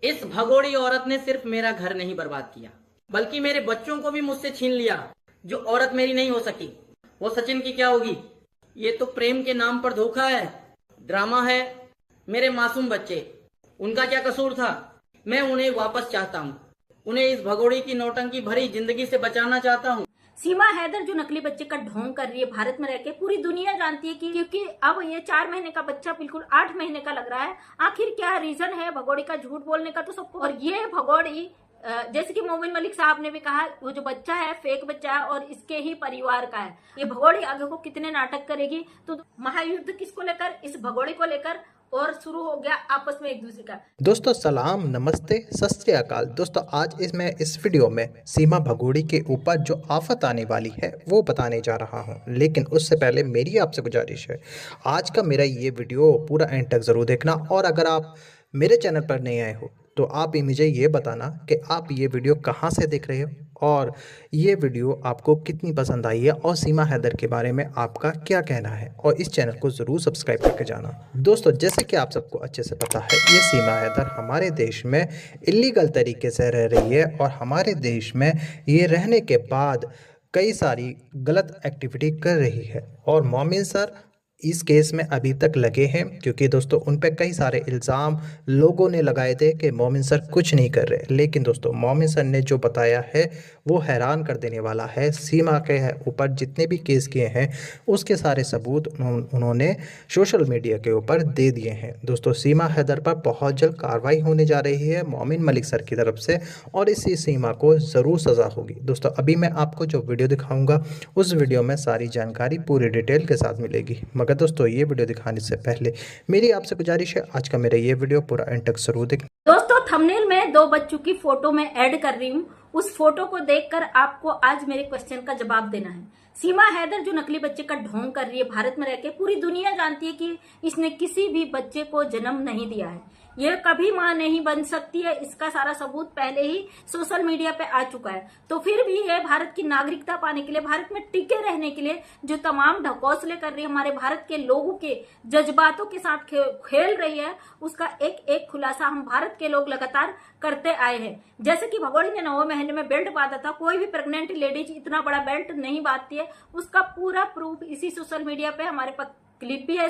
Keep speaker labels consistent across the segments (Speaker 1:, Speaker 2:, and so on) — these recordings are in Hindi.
Speaker 1: इस भगोड़ी औरत ने सिर्फ मेरा घर नहीं बर्बाद किया, बल्कि मेरे बच्चों को भी मुझसे छीन लिया। जो औरत मेरी नहीं हो सकी, वो सचिन की क्या होगी? ये तो प्रेम के नाम पर धोखा है, ड्रामा है। मेरे मासूम बच्चे, उनका क्या कसूर था? मैं उन्हें वापस चाहता हूँ। उन्हें इस भगोड़ी की नौटंकी भरी जिंदगी से बचाना चाहता हूँ।
Speaker 2: सीमा हैदर जो नकली बच्चे का ढोंग कर रही है भारत में रहकर, पूरी दुनिया जानती है कि क्योंकि अब ये 4 महीने का बच्चा बिल्कुल 8 महीने का लग रहा है। आखिर क्या रीजन है भगोड़ी का झूठ बोलने का, तो सबको। और ये भगोड़ी जैसे कि मोमिन मलिक साहब ने भी कहा, वो जो बच्चा है फेक बच्चा है और इसके ही परिवार का है। ये भगोड़ी आगे को कितने नाटक करेगी। तो महायुद्ध किसको लेकर? इस भगोड़ी को लेकर। और शुरू हो गया आपस में एक दूसरे का।
Speaker 3: दोस्तों सलाम, नमस्ते, सत श्री अकाल। दोस्तों आज इस वीडियो में सीमा भगोड़ी के ऊपर जो आफत आने वाली है वो बताने जा रहा हूं। लेकिन उससे पहले मेरी आपसे गुजारिश है, आज का मेरा ये वीडियो पूरा एंड तक ज़रूर देखना। और अगर आप मेरे चैनल पर नए आए हो तो आप ही मुझे ये बताना कि आप ये वीडियो कहाँ से देख रहे हो और ये वीडियो आपको कितनी पसंद आई है और सीमा हैदर के बारे में आपका क्या कहना है। और इस चैनल को ज़रूर सब्सक्राइब करके जाना। दोस्तों जैसे कि आप सबको अच्छे से पता है, ये सीमा हैदर हमारे देश में इलीगल तरीके से रह रही है और हमारे देश में ये रहने के बाद कई सारी गलत एक्टिविटी कर रही है। और मोमिन सर इस केस में अभी तक लगे हैं, क्योंकि दोस्तों उन पर कई सारे इल्ज़ाम लोगों ने लगाए थे कि मोमिन सर कुछ नहीं कर रहे। लेकिन दोस्तों मोमिन सर ने जो बताया है वो हैरान कर देने वाला है। सीमा के ऊपर जितने भी केस किए हैं उसके सारे सबूत उन्होंने सोशल मीडिया के ऊपर दे दिए हैं। दोस्तों सीमा हैदर पर बहुत जल्द कार्रवाई होने जा रही है मोमिन मलिक सर की तरफ से, और इसी सीमा को ज़रूर सज़ा होगी। दोस्तों अभी मैं आपको जो वीडियो दिखाऊँगा उस वीडियो में सारी जानकारी पूरी डिटेल के साथ मिलेगी। मगर दोस्तों ये वीडियो दिखाने से पहले मेरी आपसे गुजारिश है, आज का मेरा ये वीडियो पूरा एंड तक जरूर देखें।
Speaker 2: दोस्तों थंबनेल में 2 बच्चों की फोटो में ऐड कर रही हूँ। उस फोटो को देखकर आपको आज मेरे क्वेश्चन का जवाब देना है। सीमा हैदर जो नकली बच्चे का ढोंग कर रही है भारत में रहकर, पूरी दुनिया जानती है कि इसने किसी भी बच्चे को जन्म नहीं दिया है। ये कभी मां नहीं बन सकती है, इसका सारा सबूत पहले ही सोशल मीडिया पे आ चुका है। तो फिर भी ये भारत की नागरिकता पाने के लिए, भारत में टिके रहने के लिए जो तमाम ढकोसले कर रही है, हमारे भारत के लोगों के जज्बातों के साथ खेल रही है, उसका एक एक खुलासा हम भारत के लोग लगातार करते आए हैं। जैसे कि भगोड़ी ने 9वें महीने में बेल्ट बांधा था, कोई भी प्रेग्नेंट लेडीज इतना बड़ा बेल्ट नहीं बांधती है। उसका पूरा प्रूफ इसी सोशल मीडिया पे हमारे पास क्लिप भी है,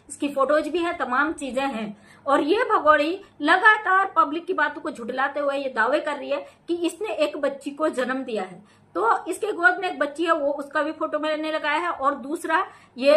Speaker 2: इसकी फोटोज भी है, तमाम चीजें हैं। और ये भगोड़ी लगातार पब्लिक की बातों को झुठलाते हुए ये दावे कर रही है कि इसने एक बच्ची को जन्म दिया है। तो इसके गोद में एक बच्ची है, वो उसका भी फोटो मैंने लगाया है। और दूसरा ये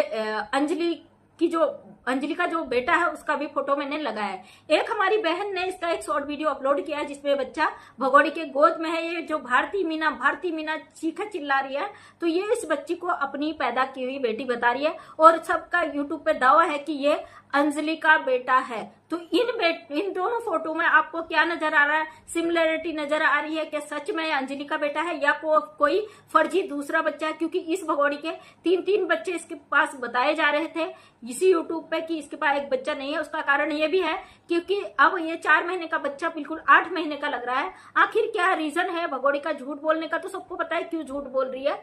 Speaker 2: अंजलि का जो बेटा है उसका भी फोटो मैंने लगाया है। एक हमारी बहन ने इसका एक शॉर्ट वीडियो अपलोड किया है जिसमें बच्चा भगोड़ी के गोद में है। ये जो भारती मीना चीखा चिल्ला रही है, तो ये इस बच्ची को अपनी पैदा की हुई बेटी बता रही है। और सबका यूट्यूब पे दावा है कि ये अंजलि का बेटा है। तो इन दोनों फोटो में आपको क्या नजर आ रहा है? सिमिलरिटी नजर आ रही है कि सच में अंजलि का बेटा है या कोई फर्जी दूसरा बच्चा है? क्योंकि इस भगोड़ी के 3 बच्चे इसके पास बताए जा रहे थे इसी यूट्यूब पे कि इसके पास एक बच्चा नहीं है। उसका कारण ये भी है क्योंकि अब ये 4 महीने का बच्चा बिल्कुल 8 महीने का लग रहा है। आखिर क्या रीजन है भगोड़ी का झूठ बोलने का? तो सबको पता है क्यों झूठ बोल रही है।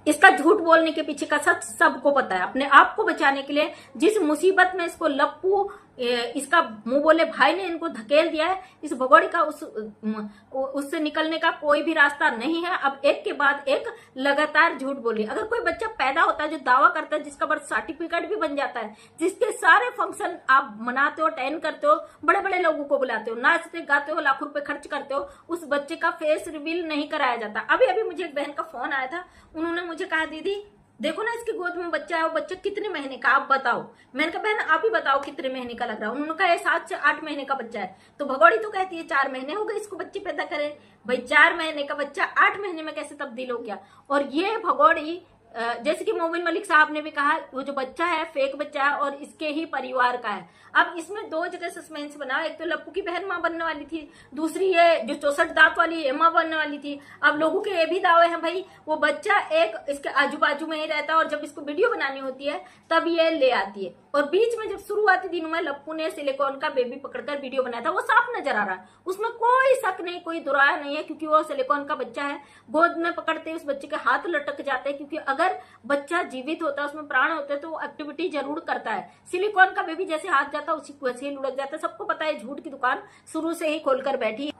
Speaker 2: इसका झूठ बोलने के पीछे का सच सबको पता है। अपने आप को बचाने के लिए जिस मुसीबत में इसको लप्पू इसका मुंह बोले भाई ने इनको धकेल दिया है, इस भगोड़ी का उससे निकलने का कोई भी रास्ता नहीं है। अब एक के बाद एक लगातार झूठ बोली। अगर कोई बच्चा पैदा होता है जो दावा करता है, जिसका बर्थ सर्टिफिकेट भी बन जाता है, जिसके सारे फंक्शन आप मनाते हो, अटेंड करते हो, बड़े बड़े लोगों को बुलाते हो, नाचते गाते हो, लाखों रुपए खर्च करते हो, उस बच्चे का फेस रिवील नहीं कराया जाता। अभी अभी मुझे एक बहन का फोन आया था, उन्होंने मुझे कहा दीदी देखो ना इसके गोद में बच्चा है, वो बच्चा कितने महीने का आप बताओ। मैंने कहा बहन आप ही बताओ कितने महीने का लग रहा है। उन्होंने कहा 7 से 8 महीने का बच्चा है। तो भगोड़ी तो कहती है 4 महीने हो गए इसको बच्चे पैदा करे। भाई 4 महीने का बच्चा 8 महीने में कैसे तब्दील हो गया? और ये भगोड़ी जैसे कि मोमिन मलिक साहब ने भी कहा, वो जो बच्चा है फेक बच्चा है और इसके ही परिवार का है। अब इसमें 2 जगह सस्पेंस बना। एक तो लप्पू की बहन मां बनने वाली थी, दूसरी ये जो 64 दांत वाली ये मां बनने वाली थी। अब लोगों के ये भी दावे हैं भाई वो बच्चा एक इसके आजू बाजू में ही रहता है और जब इसको वीडियो बनानी होती है तब ये ले आती है। और बीच में जब शुरुआती दिनों में लप्पू ने सिलिकॉन का बेबी पकड़कर वीडियो बनाया था, वो साफ नजर आ रहा है, उसमें कोई शक नहीं, कोई दुराया नहीं है, क्योंकि वो सिलिकॉन का बच्चा है। गोद में पकड़ते उस बच्चे के हाथ लटक जाते हैं, क्योंकि अगर अगर बच्चा जीवित होता है, उसमें प्राण होते हैं, तो वो एक्टिविटी जरूर करता है। सिलिकॉन का बेबी जैसे हाथ जाता है उसी वैसे ही लुढ़क जाता है। सबको पता है झूठ की दुकान शुरू से ही खोलकर बैठी।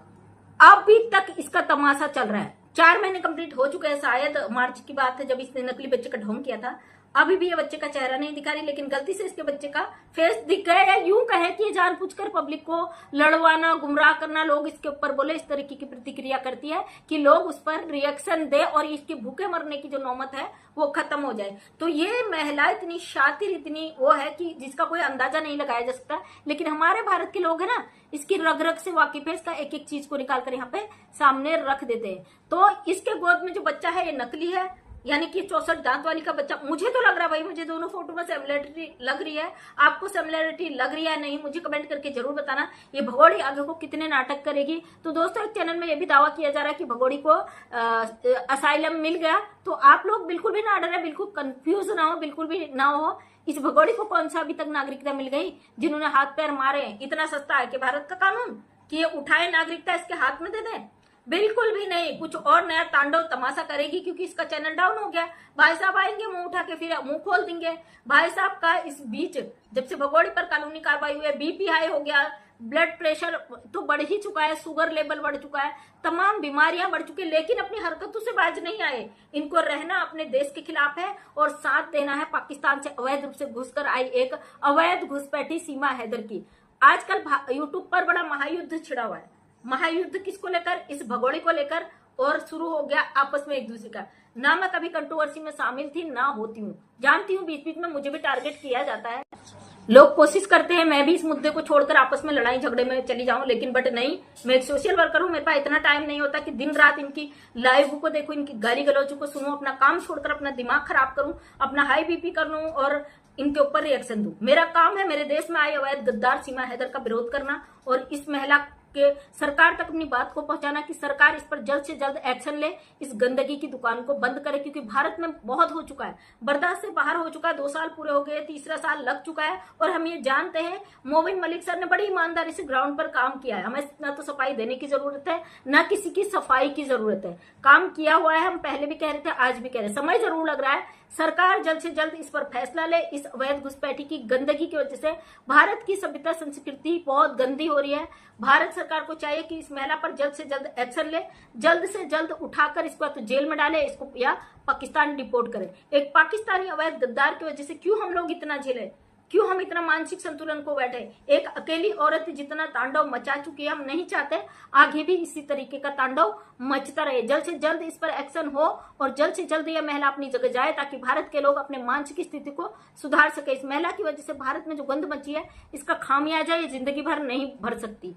Speaker 2: अभी तक इसका तमाशा चल रहा है। 4 महीने कंप्लीट हो चुके हैं, शायद मार्च की बात है जब इसने नकली बच्चे का ढोंग किया था। अभी भी ये बच्चे का चेहरा नहीं दिखा रही, लेकिन गलती से इसके बच्चे का फेस दिख गया, या यूं कहे कि ये जानबूझकर पब्लिक को लड़वाना, गुमराह करना, लोग इसके ऊपर बोले, इस तरीके की प्रतिक्रिया करती है कि लोग उस पर रिएक्शन दे और इसके भूखे मरने की जो नौबत है वो खत्म हो जाए। तो ये महिला इतनी शातिर, इतनी वो है कि जिसका कोई अंदाजा नहीं लगाया जा सकता। लेकिन हमारे भारत के लोग है ना, इसकी रग रग से वाकिफ है, इसका एक एक चीज को निकाल कर यहाँ पे सामने रख देते हैं। तो इसके गोद में जो बच्चा है ये नकली है, यानी कि 64 दांत वाली का बच्चा। मुझे तो लग रहा है भाई, मुझे दोनों फोटो में सिमिलरिटी लग रही है। आपको सिमिलरिटी लग रही है नहीं, मुझे कमेंट करके जरूर बताना। ये भगोड़ी आगे को कितने नाटक करेगी। तो दोस्तों, एक चैनल में ये भी दावा किया जा रहा है कि भगोड़ी को असाइलम मिल गया। तो आप लोग बिल्कुल भी ना डरे, बिल्कुल कंफ्यूज ना हो, बिल्कुल भी ना हो। इस भगोड़ी को कौन सा अभी तक नागरिकता मिल गई? जिन्होंने हाथ पैर मारे, इतना सस्ता है कि भारत का कानून कि ये उठाए नागरिकता इसके हाथ में दे दें? बिल्कुल भी नहीं। कुछ और नया तांडव तमाशा करेगी, क्योंकि इसका चैनल डाउन हो गया। भाई साहब आएंगे, मुंह उठा के फिर मुंह खोल देंगे। भाई साहब का इस बीच जब से भगोड़ी पर कानूनी कार्रवाई हुई है, बीपी हाई हो गया, ब्लड प्रेशर तो बढ़ ही चुका है, शुगर लेवल बढ़ चुका है, तमाम बीमारियां बढ़ चुकी है, लेकिन अपनी हरकतों से बाज नहीं आए। इनको रहना अपने देश के खिलाफ है और साथ देना है पाकिस्तान से अवैध रूप से घुसकर आई एक अवैध घुसपैठी सीमा हैदर की। आजकल यूट्यूब पर बड़ा महायुद्ध छिड़ा हुआ है। महायुद्ध किसको लेकर? इस भगोड़ी को लेकर। और शुरू हो गया आपस में एक दूसरे का। ना मैं कभी कंट्रोवर्सी में शामिल थी, ना होती हूँ, जानती हूँ बीच बीच में मुझे भी टारगेट किया जाता है। लोग कोशिश करते हैं मैं भी इस मुद्दे को छोड़कर आपस में लड़ाई झगड़े में चली जाऊं, लेकिन बट नहीं, मैं एक सोशल वर्कर हूं। मेरे पास इतना टाइम नहीं होता कि दिन रात इनकी लाइव को देखूं, इनकी गाली गलौजों को सुनूं, अपना काम छोड़कर अपना दिमाग खराब करूं, अपना हाई बीपी कर लूं और इनके ऊपर रिएक्शन दूं। मेरा काम है मेरे देश में आई अवैध गद्दार सीमा हैदर का विरोध करना और इस महिला के सरकार तक अपनी बात को पहुंचाना कि सरकार इस पर जल्द से जल्द एक्शन ले, इस गंदगी की दुकान को बंद करे। क्योंकि भारत में बहुत हो चुका है, बर्दाश्त से बाहर हो चुका है। 2 साल पूरे हो गए, तीसरा साल लग चुका है और हम ये जानते हैं मोबिन मलिक सर ने बड़ी ईमानदारी से ग्राउंड पर काम किया है। हमें ना तो सफाई देने की जरूरत है, ना किसी की सफाई की जरूरत है। काम किया हुआ है, हम पहले भी कह रहे थे, आज भी कह रहे हैं। समय जरूर लग रहा है। सरकार जल्द से जल्द इस पर फैसला ले। इस अवैध घुसपैठी की गंदगी की वजह से भारत की सभ्यता संस्कृति बहुत गंदी हो रही है। भारत सरकार को चाहिए कि इस महिला पर जल्द से जल्द एक्शन ले, जल्द से जल्द उठाकर इसको तो जेल में डाले, इसको या पाकिस्तान डिपोर्ट करे। एक पाकिस्तानी अवैध गद्दार की वजह से क्यों हम लोग इतना झेले, क्यों हम इतना मानसिक संतुलन को बैठे? एक अकेली औरत जितना तांडव मचा चुकी है, हम नहीं चाहते आगे भी इसी तरीके का तांडव मचता रहे। जल्द से जल्द इस पर एक्शन हो और जल्द से जल्द यह महिला अपनी जगह जाए, ताकि भारत के लोग अपने मानसिक स्थिति को सुधार सके। इस महिला की वजह से भारत में जो गंद मची है, इसका खामियाजा ये जिंदगी भर नहीं भर सकती।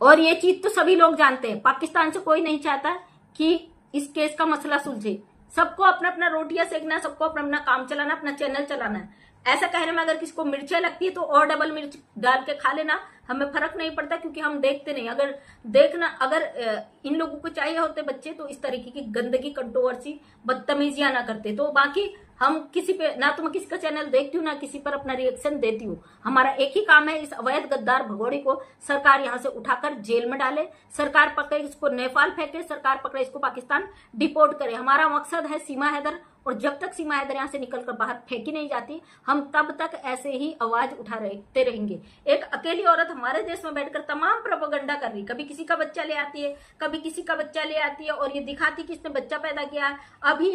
Speaker 2: और ये चीज तो सभी लोग जानते हैं। पाकिस्तान से कोई नहीं चाहता कि इस केस का मसला सुलझे। सबको अपना अपना रोटियां सेकना, सबको अपना अपना काम चलाना, अपना चैनल चलाना है। ऐसा कहने में अगर किसी को मिर्चें लगती है तो और डबल मिर्च डाल के खा लेना, हमें फर्क नहीं पड़ता, क्योंकि हम देखते नहीं। अगर इन लोगों को चाहिए होते बच्चे तो इस तरीके की गंदगी, कंट्रोवर्सी, बदतमीजियां ना करते। तो बाकी हम किसी पे ना तो मैं किसी का चैनल देखती हूँ, ना किसी पर अपना रिएक्शन देती हूँ। हमारा एक ही काम है, इस अवैध गद्दार भगोड़ी को सरकार यहाँ से उठाकर जेल में डाले, सरकार पकड़े इसको नेपाल फेंके, सरकार पकड़े इसको पाकिस्तान डिपोर्ट करे। हमारा मकसद है सीमा हैदर, और जब तक सीमा हैदर यहाँ से निकलकर बाहर फेंकी नहीं जाती, हम तब तक ऐसे ही आवाज उठाते रहेंगे। एक अकेली औरत हमारे देश में बैठकर तमाम प्रोपेगेंडा कर रही, कभी किसी का बच्चा ले आती है, कभी किसी का बच्चा ले आती है और ये दिखाती कि इसने बच्चा पैदा किया है। अभी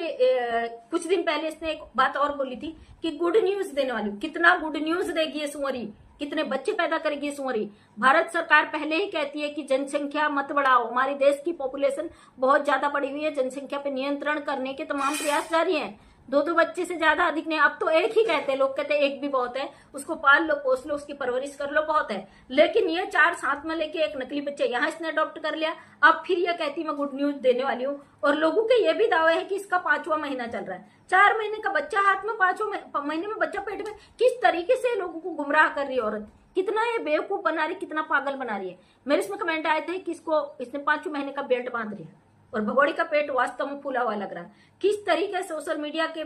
Speaker 2: कुछ दिन पहले इसने एक बात और बोली थी कि गुड न्यूज देने वाली। कितना गुड न्यूज देगी ये सुअरी, कितने बच्चे पैदा करेगी सुअरी। भारत सरकार पहले ही कहती है कि जनसंख्या मत बढ़ाओ, हमारी देश की पॉपुलेशन बहुत ज्यादा बढ़ी हुई है, जनसंख्या पे नियंत्रण करने के तमाम प्रयास जारी हैं। 2 बच्चे से ज्यादा अधिक नहीं, अब तो एक ही कहते हैं लोग, कहते हैं एक भी बहुत है, उसको पाल लो, पोस लो, उसकी परवरिश कर लो, बहुत है। लेकिन ये 4 साथ में लेके एक नकली बच्चे यहाँ इसने अडॉप्ट कर लिया। अब फिर ये कहती मैं गुड न्यूज देने वाली हूँ, और लोगों के ये भी दावे है कि इसका 5वां महीना चल रहा है। 4 महीने का बच्चा हाथ में, 5वें महीने में बच्चा पेट में। किस तरीके से लोगों को गुमराह कर रही है औरत, कितना ये बेवकूफ बना रही, कितना पागल बना रही है। मेरे इसमें कमेंट आए थे कि इसने 5वें महीने का बेल्ट बांध लिया और भगोड़ी का पेट वास्तव में फूला हुआ लग रहा है। किस तरीके से सोशल मीडिया के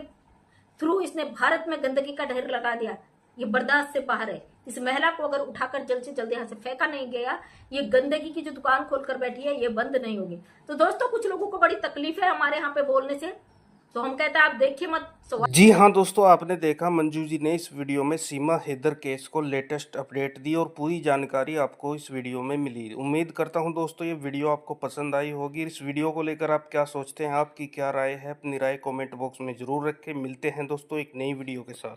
Speaker 2: थ्रू इसने भारत में गंदगी का ढेर लगा दिया, ये बर्दाश्त से बाहर है। इस महिला को अगर उठाकर जल्द से जल्द यहाँ से फेंका नहीं गया, ये गंदगी की जो दुकान खोलकर बैठी है ये बंद नहीं होगी। तो दोस्तों, कुछ लोगों को बड़ी तकलीफ है हमारे यहाँ पे बोलने से, तो हम कहते हैं आप देखिए मत।
Speaker 4: जी हाँ दोस्तों, आपने देखा मंजू जी ने इस वीडियो में सीमा हैदर केस को लेटेस्ट अपडेट दी और पूरी जानकारी आपको इस वीडियो में मिली। उम्मीद करता हूँ दोस्तों ये वीडियो आपको पसंद आई होगी। इस वीडियो को लेकर आप क्या सोचते हैं, आपकी क्या राय है, अपनी राय कमेंट बॉक्स में ज़रूर रखें। मिलते हैं दोस्तों एक नई वीडियो के साथ।